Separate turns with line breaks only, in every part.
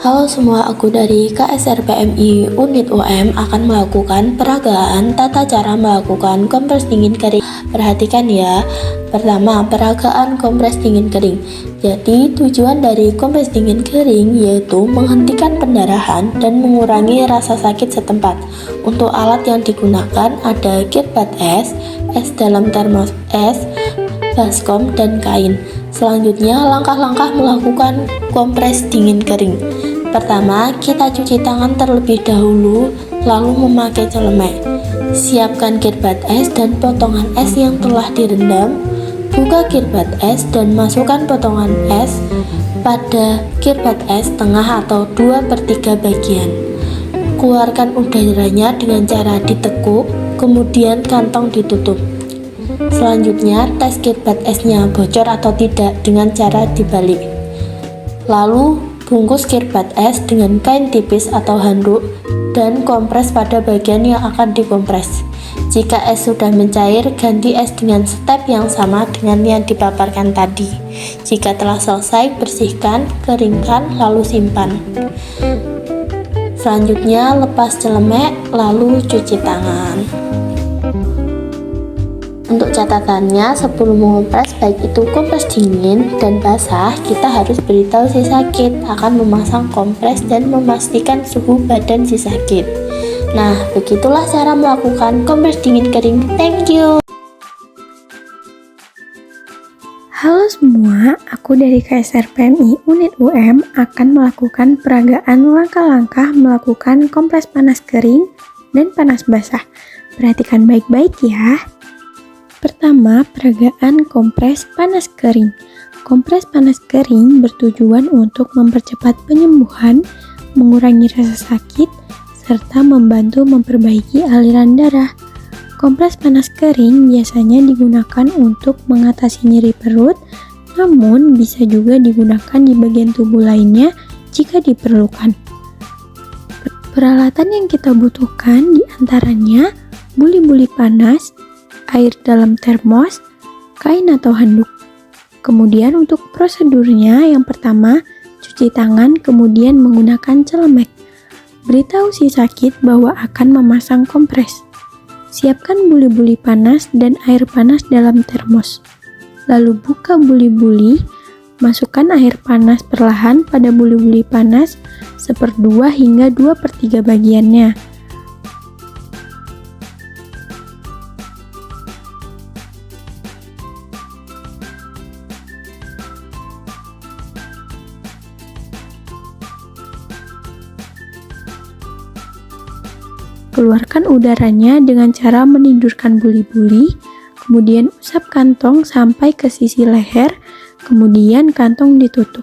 Halo semua, aku dari KSRPMI Unit UM akan melakukan peragaan tata cara melakukan kompres dingin kering. Perhatikan ya. Pertama, peragaan kompres dingin kering. Jadi, tujuan dari kompres dingin kering yaitu menghentikan pendarahan dan mengurangi rasa sakit setempat. Untuk alat yang digunakan ada kirbat es dalam termos es, baskom, dan kain. Selanjutnya, langkah-langkah melakukan kompres dingin kering. Pertama, kita cuci tangan terlebih dahulu, lalu memakai celemek. Siapkan kirbat es dan potongan es yang telah direndam. Buka kirbat es dan masukkan potongan es pada kirbat es tengah atau 2/3 bagian. Keluarkan udaranya dengan cara ditekuk, kemudian kantong ditutup. Selanjutnya, tes kirbat esnya bocor atau tidak dengan cara dibalik. Lalu, bungkus kirbat es dengan kain tipis atau handuk dan kompres pada bagian yang akan dikompres. Jika es sudah mencair, ganti es dengan step yang sama dengan yang dipaparkan tadi. Jika telah selesai, bersihkan, keringkan, lalu simpan. Selanjutnya, lepas celemek, lalu cuci tangan. Untuk catatannya, sebelum mengompres, baik itu kompres dingin dan basah, kita harus beritahu si sakit akan memasang kompres dan memastikan suhu badan si sakit. Nah, begitulah cara melakukan kompres dingin kering. Thank you.
Halo semua, aku dari KSRPMI Unit UM akan melakukan peragaan langkah-langkah melakukan kompres panas kering dan panas basah. Perhatikan baik-baik ya. Pertama, peragaan kompres panas kering. Kompres panas kering bertujuan untuk mempercepat penyembuhan, mengurangi rasa sakit, serta membantu memperbaiki aliran darah. Kompres panas kering biasanya digunakan untuk mengatasi nyeri perut, namun bisa juga digunakan di bagian tubuh lainnya jika diperlukan. Peralatan yang kita butuhkan diantaranya buli-buli panas, air dalam termos, kain atau handuk. Kemudian untuk prosedurnya, yang pertama, cuci tangan, kemudian menggunakan celemek. Beritahu si sakit bahwa akan memasang kompres. Siapkan buli-buli panas dan air panas dalam termos. Lalu buka buli-buli, masukkan air panas perlahan pada buli-buli panas 1/2 hingga 2/3 bagiannya. Keluarkan udaranya dengan cara menidurkan buli-buli, kemudian usap kantong sampai ke sisi leher, kemudian kantong ditutup.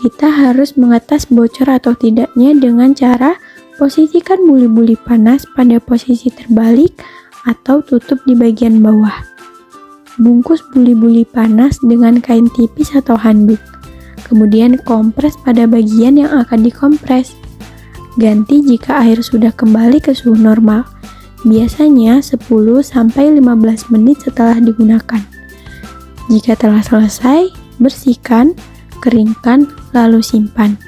Kita harus mengetes bocor atau tidaknya dengan cara posisikan buli-buli panas pada posisi terbalik atau tutup di bagian bawah. Bungkus buli-buli panas dengan kain tipis atau handuk, kemudian kompres pada bagian yang akan dikompres. Ganti jika air sudah kembali ke suhu normal, biasanya 10-15 menit setelah digunakan. Jika telah selesai, bersihkan, keringkan, lalu simpan.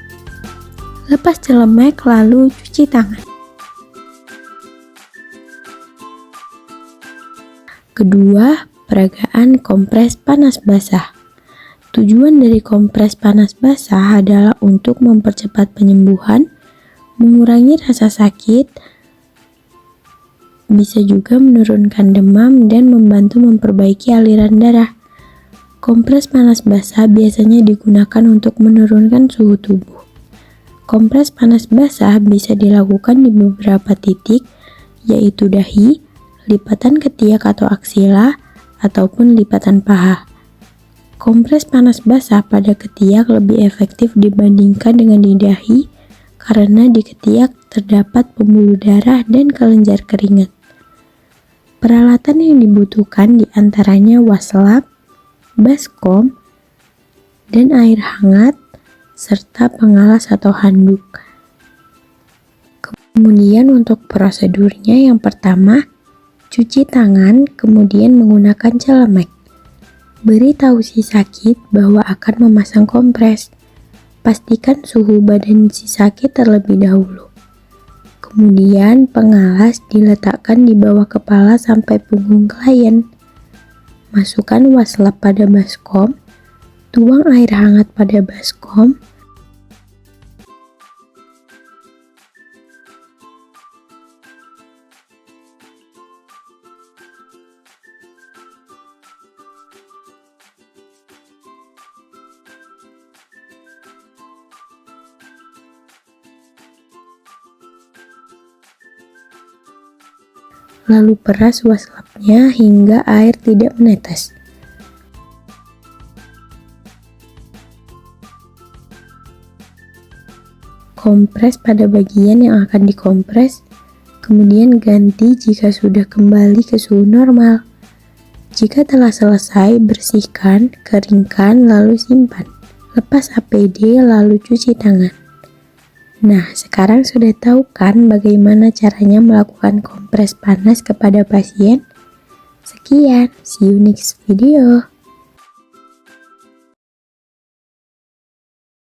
Lepas celemek, lalu cuci tangan. Kedua, peragaan kompres panas basah. Tujuan dari kompres panas basah adalah untuk mempercepat penyembuhan, mengurangi rasa sakit, bisa juga menurunkan demam dan membantu memperbaiki aliran darah. Kompres panas basah biasanya digunakan untuk menurunkan suhu tubuh. Kompres panas basah bisa dilakukan di beberapa titik, yaitu dahi, lipatan ketiak atau aksila, ataupun lipatan paha. Kompres panas basah pada ketiak lebih efektif dibandingkan dengan di dahi, karena di ketiak terdapat pembuluh darah dan kelenjar keringat. Peralatan yang dibutuhkan diantaranya waslap, baskom, dan air hangat, serta pengalas atau handuk. Kemudian untuk prosedurnya, yang pertama, cuci tangan, kemudian menggunakan celemek. Beritahu si sakit bahwa akan memasang kompres. pastikan suhu badan si sakit terlebih dahulu. Kemudian pengalas diletakkan di bawah kepala sampai punggung klien. Masukkan waslap pada baskom, tuang air hangat pada baskom, lalu peras waslapnya hingga air tidak menetes. Kompres pada bagian yang akan dikompres, kemudian ganti jika sudah kembali ke suhu normal. Jika telah selesai, bersihkan, keringkan, lalu simpan. Lepas APD lalu cuci tangan. Nah, sekarang sudah tahu kan bagaimana caranya melakukan kompres panas kepada pasien? Sekian, see you next video.